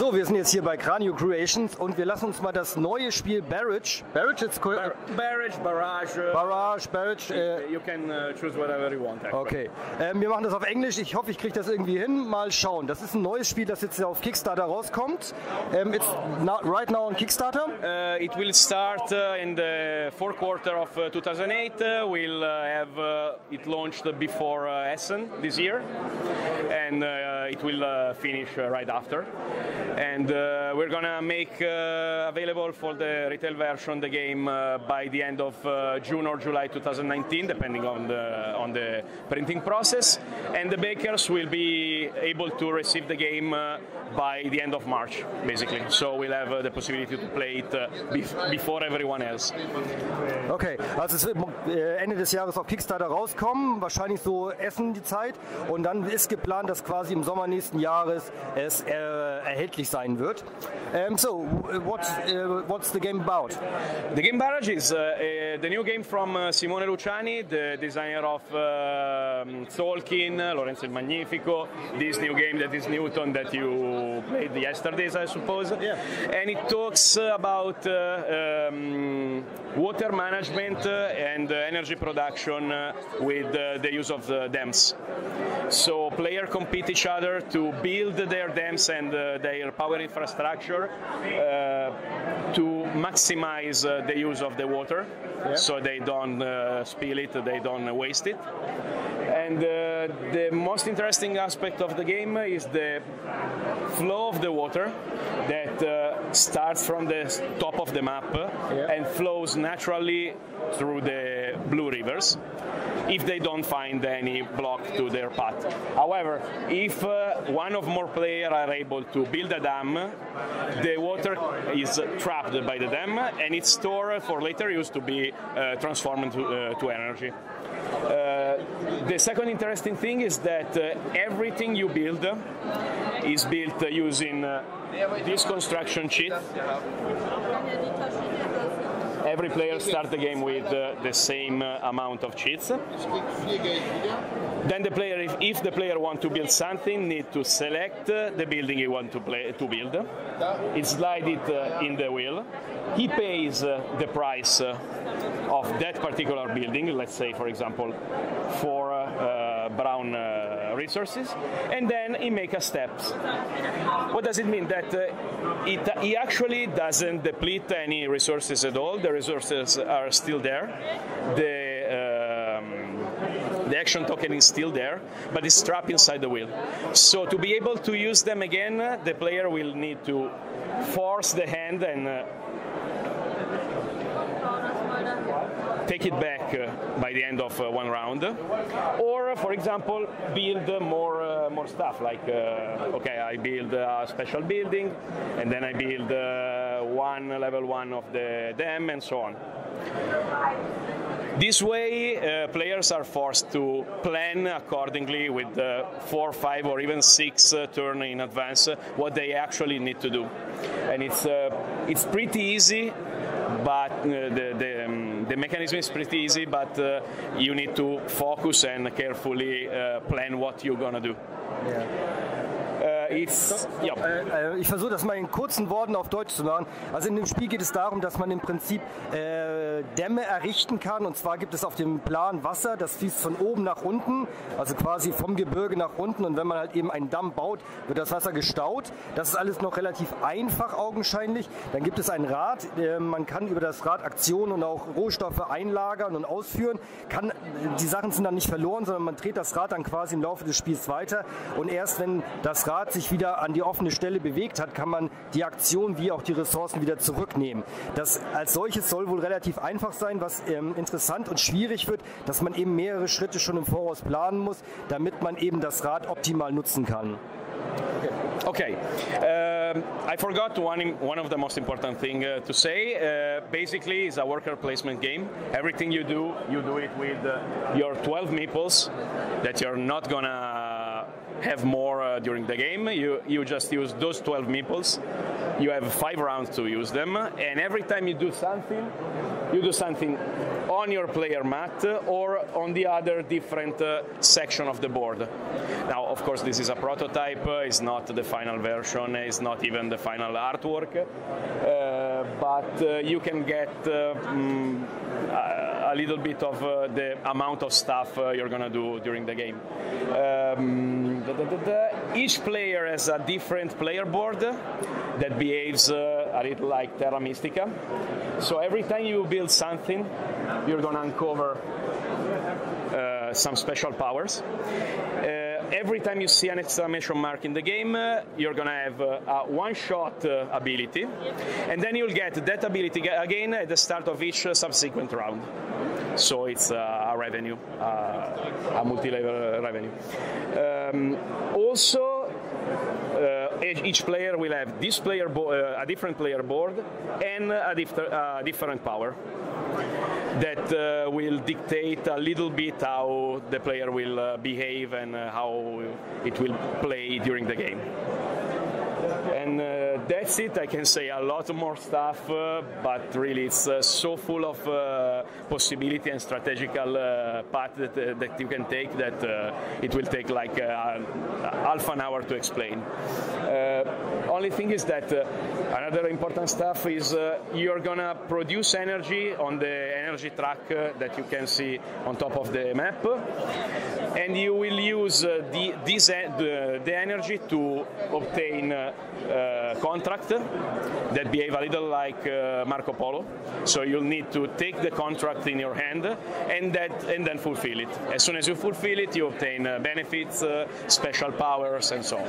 So, wir sind jetzt hier bei Cranio Creations und wir lassen uns mal das neue Spiel Barrage. Barrage, Barrage. You can choose whatever you want. Okay. Wir machen das auf Englisch. Ich hoffe, ich kriege das irgendwie hin. Mal schauen. Das ist ein neues Spiel, das jetzt auf Kickstarter rauskommt. It's right now on Kickstarter. It will start in the fourth quarter of 2008. We'll have it launched before Essen this year, and it will finish right after. And we're gonna make available for the retail version the game by the end of June or July 2019, depending on the printing process. And the bakers will be able to receive the game by the end of March, basically. So we'll have the possibility to play it before everyone else. Okay, also es wird Ende des Jahres auf Kickstarter rauskommen, wahrscheinlich so Essen die Zeit. Und dann ist geplant, dass quasi im Sommer nächsten Jahres es erhältlich sein wird. So, what's the game about? The Game Barrage is the new game from Simone Luciani, the designer of Tolkien, Lorenzo il Magnifico, this new game that is Newton that you played yesterday, I suppose. Yeah. And it talks about water management and energy production with the use of dams. So players compete each other to build their dams and their power infrastructure to maximize the use of the water, so they don't spill it, they don't waste it. And the most interesting aspect of the game is the flow of the water that starts from the top of the map and flows naturally through the blue rivers if they don't find any block to their path. However, if one or more players are able to build a dam, the water is trapped by the dam and it's stored for later use to be transformed to energy. The second interesting thing is that everything you build is built using this construction sheet. Every player starts the game with the same amount of cheats. Then the player, if the player wants to build something, need to select the building he wants to build. He slides it in the wheel. He pays the price of that particular building. Let's say, for example, 4 brown resources, and then he makes a steps. What does it mean? That he actually doesn't deplete any resources at all. The resources are still there. The action token is still there, but it's trapped inside the wheel. So to be able to use them again, the player will need to force the hand and take it back by the end of one round, or for example build more stuff, like okay, I build a special building and then I build level 1 of the dam and so on. This way players are forced to plan accordingly with 4, 5 or even 6 turns in advance what they actually need to do, and it's pretty easy, but the mechanism is pretty easy, but you need to focus and carefully plan what you're gonna do. Ich versuche das mal in kurzen Worten auf Deutsch zu machen. Also in dem Spiel geht es darum, dass man im Prinzip Dämme errichten kann. Und zwar gibt es auf dem Plan Wasser, das fließt von oben nach unten, also quasi vom Gebirge nach unten. Und wenn man halt eben einen Damm baut, wird das Wasser gestaut. Das ist alles noch relativ einfach augenscheinlich. Dann gibt es ein Rad. Man kann über das Rad Aktionen und auch Rohstoffe einlagern und ausführen. Die Sachen sind dann nicht verloren, sondern man dreht das Rad dann quasi im Laufe des Spiels weiter. Und erst wenn das Rad sich wieder an die offene Stelle bewegt hat, kann man die Aktion wie auch die Ressourcen wieder zurücknehmen. Das als solches soll wohl relativ einfach sein. Was interessant und schwierig wird, dass man eben mehrere Schritte schon im Voraus planen muss, damit man eben das Rad optimal nutzen kann. Okay, I forgot one of the most important thing to say. Basically, it's a worker placement game. Everything you do it with your 12 meeples that you're not gonna have more during the game. You just use those 12 meeples. You have 5 rounds to use them, and every time you do something on your player mat or on the other different section of the board. Now, of course, this is a prototype, it's not the final version, it's not even the final artwork, but you can get a little bit of the amount of stuff you're going to do during the game. Each player has a different player board that behaves a little like Terra Mystica. So every time you build something, you're going to uncover some special powers. Every time you see an exclamation mark in the game, you're going to have a one-shot ability, and then you'll get that ability again at the start of each subsequent round. So it's a revenue, a multi-level revenue. Also, each player will have this a different player board and a different power that will dictate a little bit how the player will behave and how it will play during the game. And that's it. I can say a lot more stuff, but really it's so full of possibility and strategical path that you can take that it will take like half an hour to explain. Only thing is that another important stuff is you're gonna produce energy on the energy track that you can see on top of the map, and you will use the energy to obtain contract that behave a little like Marco Polo. So you'll need to take the contract in your hand and then fulfill it. As soon as you fulfill it, you obtain benefits, special powers and so on.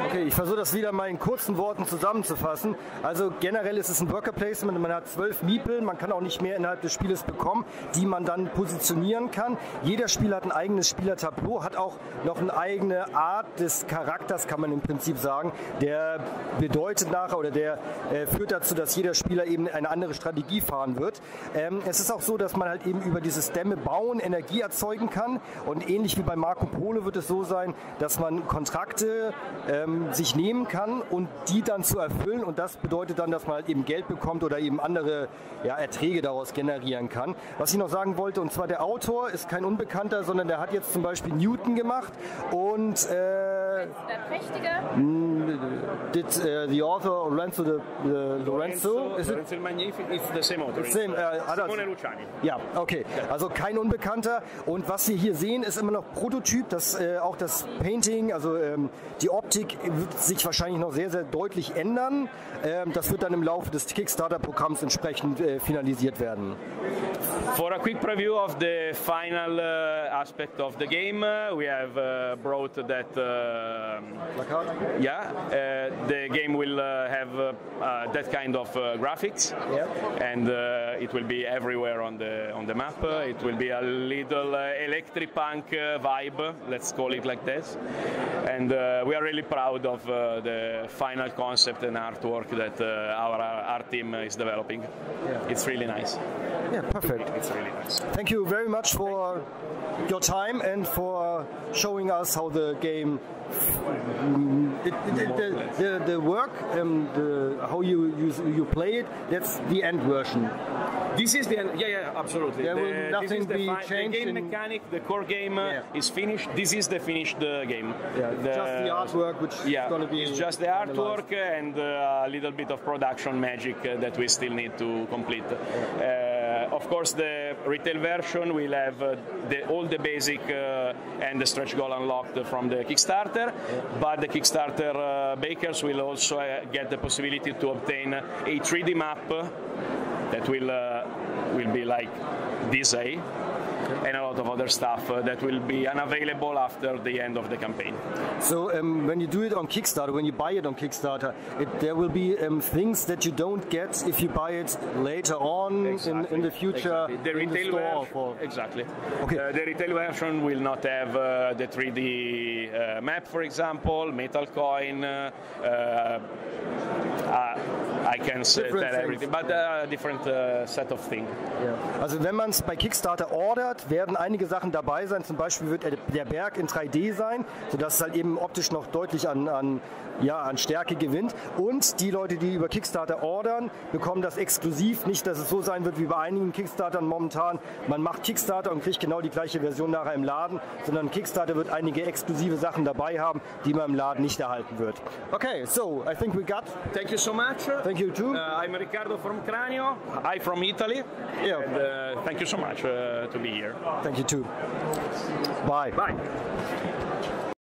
Okay, ich versuche das wieder mal in kurzen Worten zusammenzufassen. Also generell ist es ein Worker Placement, man hat 12 Miepel, man kann auch nicht mehr innerhalb des Spieles bekommen, die man dann positionieren kann. Jeder Spieler hat ein eigenes Spielertableau, hat auch noch eine eigene Art des Charakters, kann man im Prinzip sagen. Der bedeutet nachher oder der führt dazu, dass jeder Spieler eben eine andere Strategie fahren wird. Es ist auch so, dass man halt eben über dieses Dämme bauen Energie erzeugen kann, und ähnlich wie bei Marco Polo wird es so sein, dass man Kontrakte sich nehmen kann und die dann zu erfüllen, und das bedeutet dann, dass man halt eben Geld bekommt oder eben andere Erträge daraus generieren kann. Was ich noch sagen wollte, und zwar der Autor ist kein Unbekannter, sondern der hat jetzt zum Beispiel Newton gemacht und der Prächtige? Did the author Lorenzo is Lorenzo il Magnifico is the same author. Simone Luciani. Ja, okay. Also kein Unbekannter. Und was wir hier sehen, ist immer noch Prototyp. Auch das Painting, also die Optik wird sich wahrscheinlich noch sehr, sehr deutlich ändern. Das wird dann im Laufe des Kickstarter-Programms entsprechend finalisiert werden. For a quick preview of the final aspect of the game, we have brought that. The game will have that kind of graphics, and it will be everywhere on the map. It will be a little electri-punk vibe, let's call it like this. And we are really proud of the final concept and artwork that our art team is developing. It's really nice. Yeah, perfect. It's really nice. Thank you very much for your time and for showing us how the game, the work, how you play it. That's the end version. This is the end. Yeah, absolutely. There will nothing be changed. The game mechanic, the core game is finished. This is the finished game. Yeah, just the artwork, which is going to be. It's just the artwork and a little bit of production magic that we still need to complete. Of course, the retail version will have all the basic and the stretch goal unlocked from the Kickstarter, but the Kickstarter backers will also get the possibility to obtain a 3D map that will be like this, and a lot of other stuff that will be unavailable after the end of the campaign. So when you do it on Kickstarter, when you buy it on Kickstarter, there will be things that you don't get if you buy it later on in the future. Exactly. The retail version, exactly. Okay. The retail version will not have the 3D map, for example, metal coin, a icons, Different everything, but different set of things. Ja. Also wenn man es bei Kickstarter ordert, werden einige Sachen dabei sein. Zum Beispiel wird der Berg in 3D sein, sodass es halt eben optisch noch deutlich an Stärke gewinnt. Und die Leute, die über Kickstarter ordern, bekommen das exklusiv. Nicht, dass es so sein wird wie bei einigen Kickstartern momentan. Man macht Kickstarter und kriegt genau die gleiche Version nachher im Laden, sondern Kickstarter wird einige exklusive Sachen dabei haben, die man im Laden nicht erhalten wird. Okay, so I think we got. Thank you so much. Thank you too. I'm Riccardo from Cranio. I'm from Italy. Yeah. And, thank you so much to be here. Thank you too. Bye. Bye.